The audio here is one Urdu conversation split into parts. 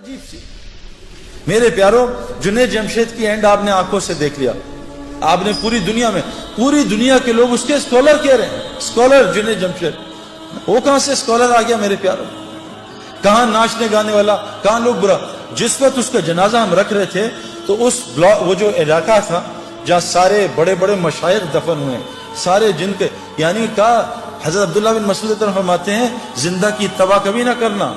عجیب سی میرے پیاروں، جنید جمشید کی اینڈ آپ نے آنکھوں سے دیکھ لیا. آپ نے پوری دنیا کے لوگ اس کے اسکالر کہہ رہے ہیں. اسکالر جنید جمشید، وہ کہاں سے اسکالر آ گیا میرے پیاروں؟ کہاں ناچنے گانے والا، کہاں لوگ برا. جس وقت اس کا جنازہ ہم رکھ رہے تھے تو اس وہ جو علاقہ تھا جہاں سارے بڑے بڑے مشائخ دفن ہوئے، سارے جن کے یعنی کہا حضرت عبداللہ بن مسعود فرماتے ہیں زندہ کی اتباع کبھی نہ کرنا.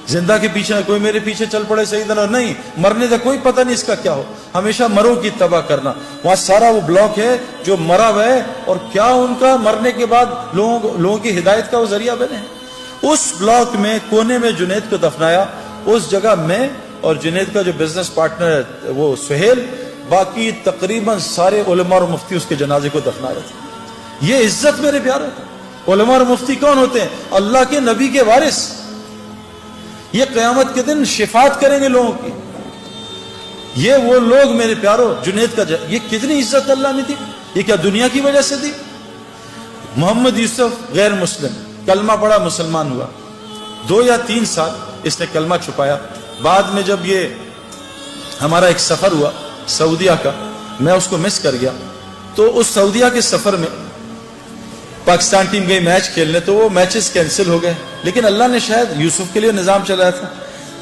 زندہ کے پیچھے کوئی میرے پیچھے چل پڑے سیدنا، نہیں، مرنے کا کوئی پتہ نہیں اس کا کیا ہو، ہمیشہ مروں کی اتباع کرنا. وہاں سارا وہ بلاک ہے جو مرا ہوا ہے اور کیا ان کا مرنے کے بعد لوگوں کی ہدایت کا وہ ذریعہ بنے. اس بلاک میں کونے میں جنید کو دفنایا. اس جگہ میں اور جنید کا جو بزنس پارٹنر ہے وہ سہیل، باقی تقریباً سارے علماء اور مفتی اس کے جنازے کو دفنا رہے تھے. یہ عزت میرے پیارے. علماء اور مفتی کون ہوتے ہیں؟ اللہ کے نبی کے وارث. یہ قیامت کے دن شفاعت کریں گے لوگوں کی. یہ وہ لوگ میرے پیاروں، جنید کا یہ کتنی عزت اللہ نے دی. یہ کیا دنیا کی وجہ سے دی؟ محمد یوسف غیر مسلم، کلمہ پڑھا، مسلمان ہوا. 2 یا 3 سال اس نے کلمہ چھپایا. بعد میں جب یہ ہمارا ایک سفر ہوا سعودیہ کا، میں اس کو مس کر گیا. تو اس سعودیہ کے سفر میں پاکستان ٹیم گئی میچ کھیلنے، تو وہ میچز کینسل ہو گئے. لیکن اللہ نے شاید یوسف کے لیے نظام چلایا تھا.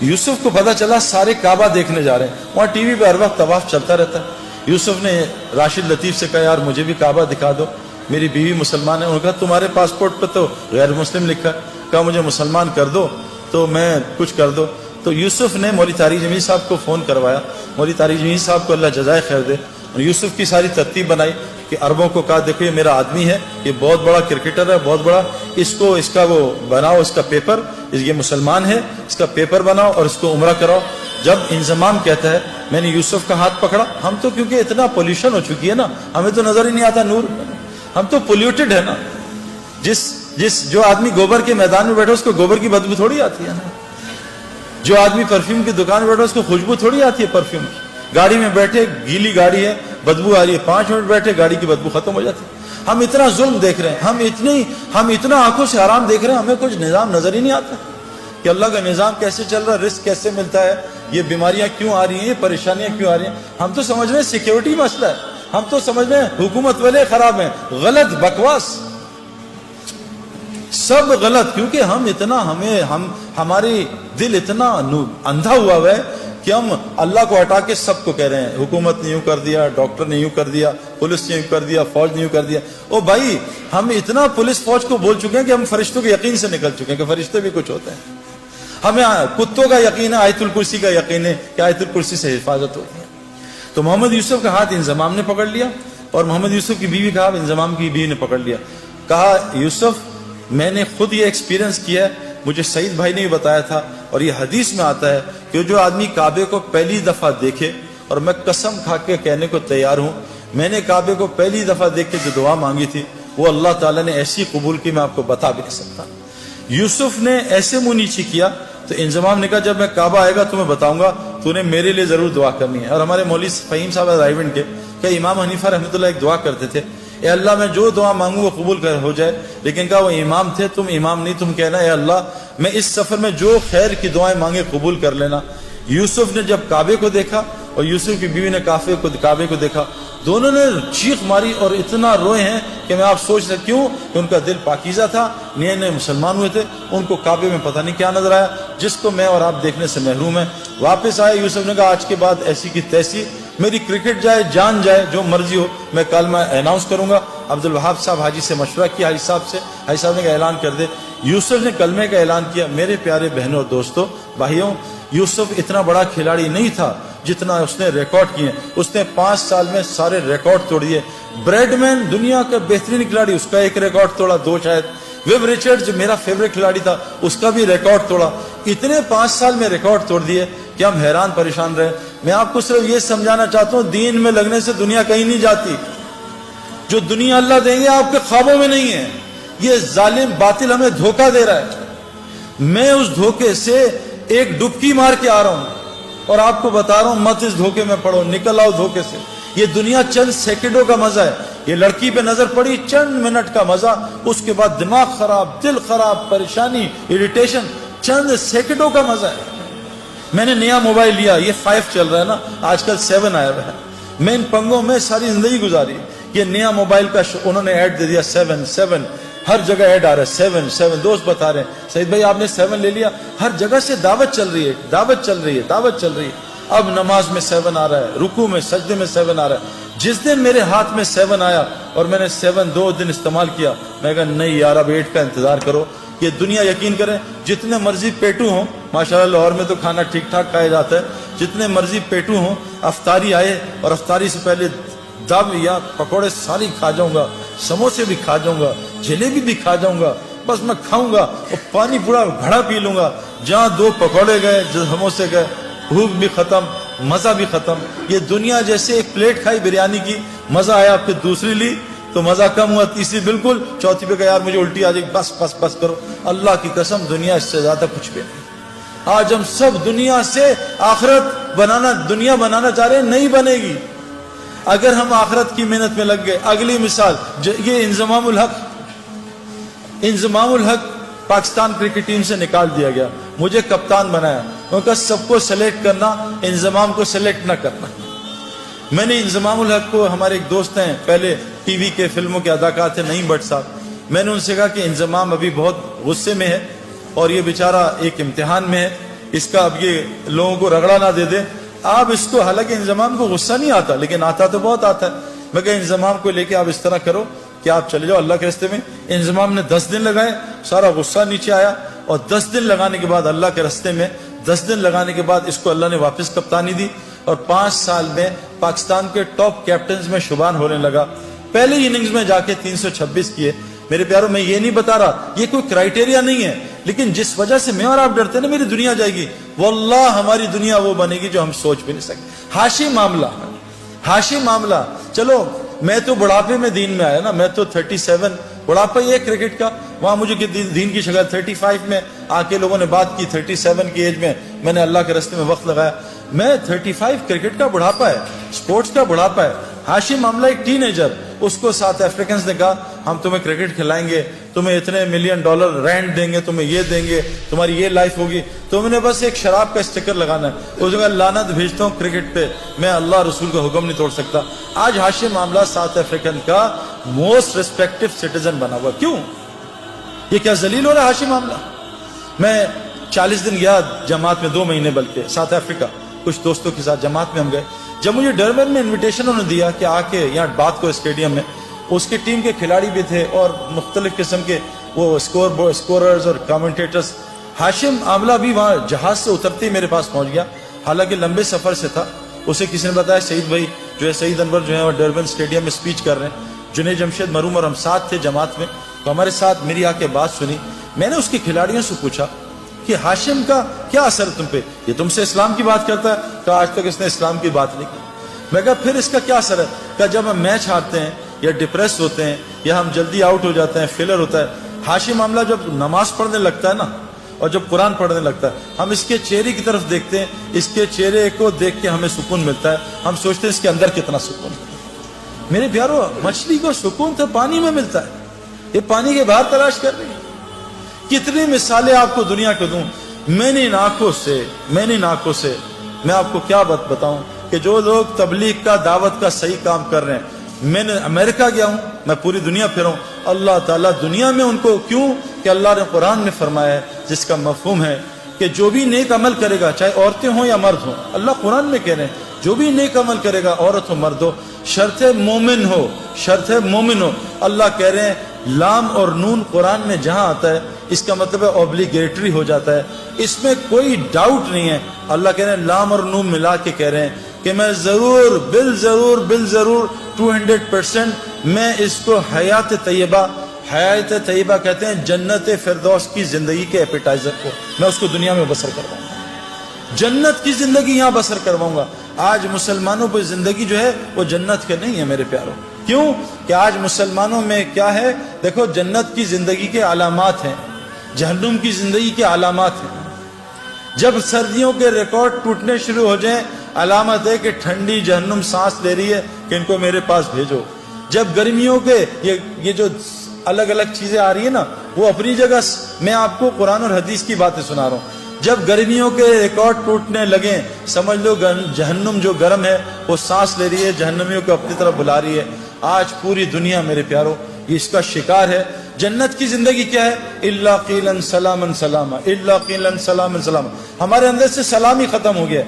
یوسف کو پتہ چلا سارے کعبہ دیکھنے جا رہے ہیں. وہاں ٹی وی پہ ہر وقت طواف چلتا رہتا ہے. یوسف نے راشد لطیف سے کہا یار مجھے بھی کعبہ دکھا دو، میری بیوی مسلمان ہے. انہوں نے کہا تمہارے پاسپورٹ پہ تو غیر مسلم لکھا ہے. کہا مجھے مسلمان کر دو تو میں کچھ کر دو. تو یوسف نے مولوی طارق جمیل صاحب کو فون کروایا. مولوی طارق جمیل صاحب کو اللہ جزائے خیر دے. یوسف کی ساری ترتیب بنائی کہ عربوں کو کہا دیکھو یہ میرا آدمی ہے، یہ بہت بڑا کرکٹر ہے، بہت بڑا، اس کا وہ بناؤ، اس کا پیپر، یہ مسلمان ہے، اس کا پیپر بناؤ اور اس کو عمرہ کراؤ. جب انضمام کہتا ہے میں نے یوسف کا ہاتھ پکڑا. ہم تو کیونکہ اتنا پولیوشن ہو چکی ہے نا، ہمیں تو نظر ہی نہیں آتا نور، ہم تو پولیوٹڈ ہے نا. جو آدمی گوبر کے میدان میں بیٹھا اس کو گوبر کی بدبو تھوڑی آتی ہے نا. جو آدمی پرفیوم کی دکان میں بیٹھا اس کو خوشبو تھوڑی آتی ہے پرفیوم کی. گاڑی میں بیٹھے گیلی گاڑی ہے، بدبو آ رہی ہے، 5 منٹ بیٹھے گاڑی کی بدبو ختم ہو جاتی ہے. ہم اتنا ظلم دیکھ رہے ہیں، ہم اتنا آنکھوں سے حرام دیکھ رہے ہیں، ہمیں کچھ نظام نظر ہی نہیں آتا کہ اللہ کا نظام کیسے چل رہا ہے، رزق کیسے ملتا ہے، یہ بیماریاں کیوں آ رہی ہیں، یہ پریشانیاں کیوں آ رہی ہیں. ہم تو سمجھ رہے ہیں سیکیورٹی مسئلہ ہے، ہم تو سمجھ رہے ہیں حکومت والے خراب ہیں. غلط، بکواس، سب غلط. کیونکہ ہمارے دل اتنا اندھا ہوا ہے کہ ہم اللہ کو ہٹا کے سب کو کہہ رہے ہیں حکومت نے یوں کر دیا، ڈاکٹر نے یوں کر دیا، پولیس نے یوں کر دیا، فوج نے یوں کر دیا. او بھائی، ہم اتنا پولیس فوج کو بول چکے ہیں کہ ہم فرشتوں کے یقین سے نکل چکے ہیں کہ فرشتے بھی کچھ ہوتے ہیں. ہمیں کتوں کا یقین ہے، آیت الکرسی کا یقین ہے کہ آیت الکرسی سے حفاظت ہوتی ہے. تو محمد یوسف کا ہاتھ انضمام نے پکڑ لیا اور محمد یوسف کی بیوی کا ہاتھ انضمام کی بیوی نے پکڑ لیا. کہا یوسف میں نے خود یہ ایکسپیرینس کیا ہے، مجھے سعید بھائی نے بتایا تھا، اور یہ حدیث میں آتا ہے کہ جو آدمی کعبے کو پہلی دفعہ دیکھے، اور میں قسم کھا کے کہنے کو تیار ہوں، میں نے کعبے کو پہلی دفعہ دیکھ کے جو دعا مانگی تھی وہ اللہ تعالیٰ نے ایسی قبول کی میں آپ کو بتا بھی نہیں سکتا. یوسف نے ایسے منہ نیچی کیا تو انضمام نے کہا جب میں کعبہ آئے گا تمہیں بتاؤں گا، تو نے میرے لیے ضرور دعا کرنی ہے. اور ہمارے مولوی فہیم صاحب رائیونڈ کے کہ امام حنیفہ رحمۃ اللہ ایک دعا کرتے تھے، اے اللہ میں جو دعا مانگوں وہ قبول ہو جائے. لیکن کہا وہ امام تھے، تم امام نہیں، تم کہنا اے اللہ میں اس سفر میں جو خیر کی دعائیں مانگے قبول کر لینا. یوسف نے جب کعبے کو دیکھا اور یوسف کی بیوی نے کعبے کو دیکھا، دونوں نے چیخ ماری اور اتنا روئے ہیں کہ میں آپ سوچ سکتی ہوں کہ ان کا دل پاکیزہ تھا، نئے نئے مسلمان ہوئے تھے. ان کو کعبے میں پتہ نہیں کیا نظر آیا جس کو میں اور آپ دیکھنے سے محروم ہیں. واپس آئے، یوسف نے کہا آج کے بعد ایسی کی تیسی، میری کرکٹ جائے، جان جائے، جو مرضی ہو، میں کلمہ اناؤنس کروں گا. عبدالوہاب صاحب حاجی سے مشورہ کیا، حاجی صاحب سے، حاجی صاحب نے کہا اعلان کر دے. یوسف نے کلمے کا اعلان کیا. میرے پیارے بہنوں اور دوستوں، بھائیوں، یوسف اتنا بڑا کھلاڑی نہیں تھا جتنا اس نے ریکارڈ کیے. اس نے 5 سال میں سارے ریکارڈ توڑ دیے. بریڈ مین دنیا کا بہترین کھلاڑی، اس کا ایک ریکارڈ توڑا، 2 شاید. ویب ریچرڈ جو میرا فیوریٹ کھلاڑی تھا اس کا بھی ریکارڈ توڑا. اتنے 5 سال میں ریکارڈ توڑ دیے کہ ہم حیران پریشان رہے. میں آپ کو صرف یہ سمجھانا چاہتا ہوں دین میں لگنے سے دنیا کہیں نہیں جاتی. جو دنیا اللہ دیں گے آپ کے خوابوں میں نہیں ہے. یہ ظالم باطل ہمیں دھوکہ دے رہا ہے. میں اس دھوکے سے ایک ڈبکی مار کے آ رہا ہوں اور آپ کو بتا رہا ہوں مت اس دھوکے میں پڑو، نکل آؤ دھوکے سے. یہ دنیا چند سیکنڈوں کا مزہ ہے. یہ لڑکی پہ نظر پڑی، چند منٹ کا مزہ، اس کے بعد دماغ خراب، دل خراب، پریشانی، اریٹیشن، چند سیکنڈوں کا مزہ ہے. میں نے نیا موبائل لیا, یہ 5 چل رہا ہے نا, آج کل 7 آیا ہوا ہے. میں ان پنگوں میں ساری زندگی گزاری. یہ نیا موبائل کا انہوں نے ایڈ دے دیا 7 ہر جگہ ایڈ آ رہا ہے 7. دوست بتا رہے ہیں سعید بھائی آپ نے 7 لے لیا, ہر جگہ سے دعوت چل رہی ہے, دعوت چل رہی ہے. اب نماز میں 7 آ رہا ہے, رکوع میں سجدے میں 7 آ رہا ہے. جس دن میرے ہاتھ میں 7 آیا اور میں نے 7 2 دن استعمال کیا, میں کہا نہیں یار اب 8 کا انتظار کرو. یہ دنیا یقین کریں جتنے مرضی پیٹو ہوں, ماشاءاللہ لاہور میں تو کھانا ٹھیک ٹھاک کھایا جاتا ہے, جتنے مرضی پیٹو ہوں, افطاری آئے اور افطاری سے پہلے دب یا پکوڑے ساری کھا جاؤں گا, سموسے بھی کھا جاؤں گا, جلیبی بھی کھا جاؤں گا, بس میں کھاؤں گا اور پانی پورا گھڑا پی لوں گا. جہاں 2 پکوڑے گئے, سموسے گئے, بھوک بھی ختم, مزہ بھی ختم. یہ دنیا جیسے ایک پلیٹ کھائی بریانی کی, مزہ آیا, پھر دوسری لی تو مزہ کم ہوا, تیسری بالکل, چوتھی پہ کہا یار مجھے الٹی آ جائے, بس کرو. اللہ کی قسم دنیا اس سے زیادہ کچھ بھی نہیں. آج ہم سب دنیا سے آخرت بنانا, دنیا بنانا چاہ رہے ہیں, نہیں بنے گی اگر ہم آخرت کی محنت میں لگ گئے. اگلی مثال, یہ انضمام الحق پاکستان کرکٹ ٹیم سے نکال دیا گیا, مجھے کپتان بنایا. ان کا سب کو سلیکٹ کرنا, انضمام کو سلیکٹ نہ کرنا. میں نے انضمام الحق کو, ہمارے ایک دوست ہیں پہلے ٹی وی کے فلموں کے اداکار تھے نعیم بٹ صاحب, میں نے ان سے کہا کہ انضمام ابھی بہت غصے میں ہے اور یہ بیچارہ ایک امتحان میں ہے, اس کا اب یہ لوگوں کو رگڑا نہ دے دے. آپ اس کو, حالانکہ انضمام کو غصہ نہیں آتا لیکن آتا تو بہت آتا ہے. میں کہا انضمام کو لے کے آپ اس طرح کرو کہ آپ چلے جاؤ اللہ کے راستے میں. انضمام نے 10 دن لگائے, سارا غصہ نیچے آیا, اور 10 دن لگانے کے بعد اللہ کے راستے میں 10 دن لگانے کے بعد اس کو اللہ نے واپس کپتانی دی, اور 5 سال میں پاکستان کے ٹاپ کیپٹنز میں شمار ہونے لگا. پہلی اننگز میں جا کے 326 کیے. میرے پیاروں, میں یہ نہیں بتا رہا, یہ کوئی کرائٹیریا نہیں ہے, لیکن جس وجہ سے میں اور آپ ڈرتے ہیں نا میری دنیا جائے گی, واللہ ہماری دنیا وہ بنے گی جو ہم سوچ بھی نہیں سکتے. ہاشی معاملہ, چلو میں تو بڑھاپے میں دین میں آیا نا, میں تو 37 بڑھاپا یہ کرکٹ کا, وہاں مجھے دین کی شکل 35 میں آ کے لوگوں نے بات کی, 37 کی ایج میں میں نے اللہ کے راستے میں وقت لگایا. میں 35 کرکٹ کا بڑھاپا ہے, سپورٹس کا بڑھاپا ہے. ہاشم معاملہ ایک ٹین ایجر, اس کو ساؤتھ افریکنز نے کہا ہم تمہیں کرکٹ کھلائیں گے, تمہیں اتنے $1 ملین رینٹ دیں گے, تمہیں یہ دیں گے, تمہاری یہ لائف ہوگی, تم نے بس ایک شراب کا اسٹیکر لگانا ہے. اس نے کہا لعنت بھیجتا ہوں کرکٹ پہ, میں اللہ رسول کا حکم نہیں توڑ سکتا. آج ہاشم معاملہ ساؤتھ افریکن کا موسٹ ریسپیکٹیو سٹیزن بنا ہوا. کیوں یہ کیا ذلیل ہو رہا ہے ہاشم معاملہ؟ میں 40 دن گیا جماعت میں, 2 مہینے بلکہ, ساؤتھ افریقہ, کچھ دوستوں کے ساتھ جماعت میں ہم گئے. جب مجھے ڈربن میں انویٹیشن انہوں نے دیا کہ آ کے یہاں بات کو اسٹیڈیم میں, اس کی ٹیم کے کھلاڑی بھی تھے اور مختلف قسم کے وہ اسکوررز اور کامنٹیٹرز. ہاشم عاملہ بھی وہاں جہاز سے اترتے ہی میرے پاس پہنچ گیا, حالانکہ لمبے سفر سے تھا. اسے کسی نے بتایا سعید بھائی جو ہے, سعید انور جو ہے وہ ڈربن اسٹیڈیم میں اسپیچ کر رہے ہیں. جنید جمشید مروم اور ہم ساتھ تھے جماعت میں, تو ہمارے ساتھ میری آ کے بات سنی. میں نے اس کے کھلاڑیوں سے پوچھا کہ ہاشم کا کیا اثر ہے تم پہ, یہ تم سے اسلام کی بات کرتا ہے, کہ آج تک اس نے اسلام کی بات نہیں کی. میں کہا پھر اس کا کیا اثر ہے؟ کہ جب ہم میچ ہارتے ہیں یا ڈپریس ہوتے ہیں یا ہم جلدی آؤٹ ہو جاتے ہیں, فیلر ہوتا ہے, ہاشم معاملہ جب نماز پڑھنے لگتا ہے نا اور جب قرآن پڑھنے لگتا ہے, ہم اس کے چہرے کی طرف دیکھتے ہیں, اس کے چہرے کو دیکھ کے ہمیں سکون ملتا ہے, ہم سوچتے ہیں اس کے اندر کتنا سکون ہے. میرے پیارو, مچھلی کو سکون تو پانی میں ملتا ہے, یہ پانی کے باہر تلاش کر رہی ہے. کتنی مثالیں آپ کو دنیا کو دوں. میں نے ان آنکھوں سے میں آپ کو کیا بات بتاؤں کہ جو لوگ تبلیغ کا, دعوت کا صحیح کام کر رہے ہیں, میں نے امریکہ گیا ہوں, میں پوری دنیا پھروں. اللہ تعالیٰ دنیا میں ان کو, کیوں کہ اللہ نے قرآن میں فرمایا ہے جس کا مفہوم ہے کہ جو بھی نیک عمل کرے گا, چاہے عورتیں ہوں یا مرد ہوں, اللہ قرآن میں کہہ رہے ہیں جو بھی نیک عمل کرے گا, عورت ہو مرد ہو, شرط مومن ہو. اللہ کہہ رہے ہیں لام اور نون قرآن میں جہاں آتا ہے اس کا مطلب ہے اوبلیگیٹری ہو جاتا ہے, اس میں کوئی ڈاؤٹ نہیں ہے. اللہ کہہ رہے ہیں لام اور نون ملا کے کہہ رہے ہیں کہ میں ضرور بالضرور 200% میں اس کو حیات طیبہ کہتے ہیں, جنت فردوس کی زندگی کے ایپیٹائزر کو, میں اس کو دنیا میں بسر کرواؤں گا, جنت کی زندگی یہاں بسر کرواؤں گا. آج مسلمانوں پہ زندگی جو ہے وہ جنت کے نہیں ہے میرے پیاروں. کیوں کہ آج مسلمانوں میں کیا ہے, دیکھو جنت کی زندگی کے علامات ہیں, جہنم کی زندگی کے علامات ہیں. جب سردیوں کے ریکارڈ ٹوٹنے شروع ہو جائیں, علامت ہے کہ ٹھنڈی جہنم سانس لے رہی ہے کہ ان کو میرے پاس بھیجو. جب گرمیوں کے یہ جو الگ الگ چیزیں آ رہی ہیں نا, وہ اپنی جگہ, میں آپ کو قرآن اور حدیث کی باتیں سنا رہا ہوں. جب گرمیوں کے ریکارڈ ٹوٹنے لگیں سمجھ لو جہنم جو گرم ہے وہ سانس لے رہی ہے، جہنمیوں کو اپنی طرف بلا رہی ہے۔ آج پوری دنیا میرے پیارو یہ اس کا شکار ہے۔ جنت کی زندگی کیا ہے؟ الا قیلا سلاما سلاما، الا قیلا سلاما سلاما۔ ہمارے اندر سے سلام ہی ختم ہو گیا۔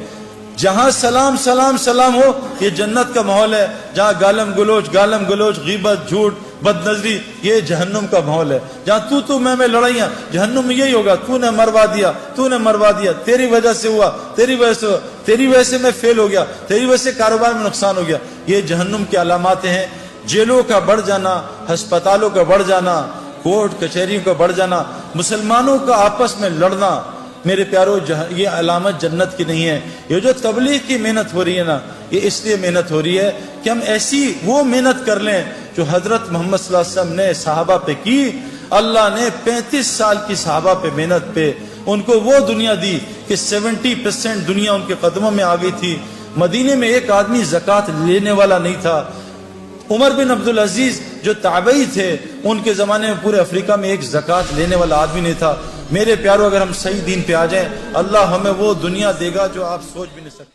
جہاں سلام سلام سلام ہو یہ جنت کا ماحول ہے، جہاں گالم گلوچ غیبت جھوٹ بد نظری یہ جہنم کا ماحول ہے۔ جہاں تو میں لڑائیاں جہنم میں یہی ہوگا، تو نے مروا دیا، تیری وجہ سے ہوا، تیری وجہ سے میں فیل ہو گیا، تیری وجہ سے کاروبار میں نقصان ہو گیا۔ یہ جہنم کی علامات ہیں۔ جیلوں کا بڑھ جانا، ہسپتالوں کا بڑھ جانا، کورٹ کچہریوں کا بڑھ جانا، مسلمانوں کا آپس میں لڑنا، میرے پیارو یہ علامت جنت کی نہیں ہے۔ یہ جو تبلیغ کی محنت ہو رہی ہے نا، یہ اس لیے محنت ہو رہی ہے کہ ہم ایسی وہ محنت کر لیں جو حضرت محمد صلی اللہ علیہ وسلم نے صحابہ پہ کی۔ اللہ نے 35 سال کی صحابہ پہ محنت پہ ان کو وہ دنیا دی کہ 70% دنیا ان کے قدموں میں آ گئی تھی۔ مدینے میں ایک آدمی زکوٰۃ لینے والا نہیں تھا۔ عمر بن عبدالعزیز جو تابعی تھے ان کے زمانے میں پورے افریقہ میں ایک زکوٰۃ لینے والا آدمی نہیں تھا۔ میرے پیارو اگر ہم صحیح دین پہ آ جائیں اللہ ہمیں وہ دنیا دے گا جو آپ سوچ بھی نہیں سکتے۔